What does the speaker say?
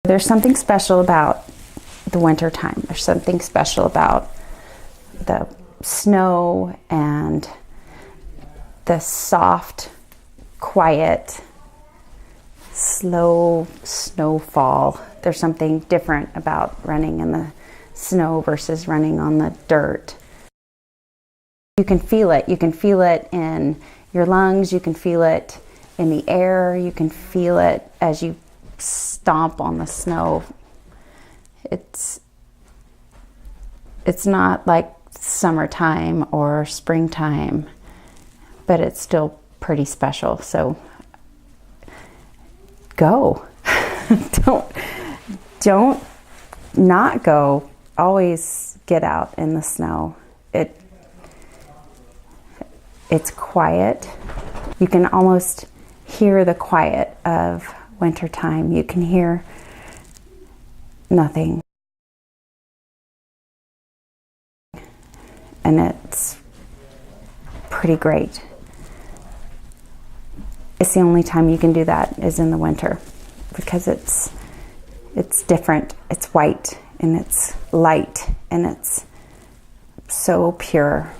There's something special about the winter time. There's something special about the snow and the soft, quiet, slow snowfall. There's something different about running in the snow versus running on the dirt. You can feel it. You can feel it in your lungs. You can feel it in the air. You can feel it as you stomp on the snow. It's not like summertime or springtime, but it's still pretty special. So go. don't not go. Always get out in the snow. It's quiet. You can almost hear the quiet of wintertime. You can hear nothing. And it's pretty great. It's the only time you can do that is in the winter, because it's different. It's white and it's light and it's so pure.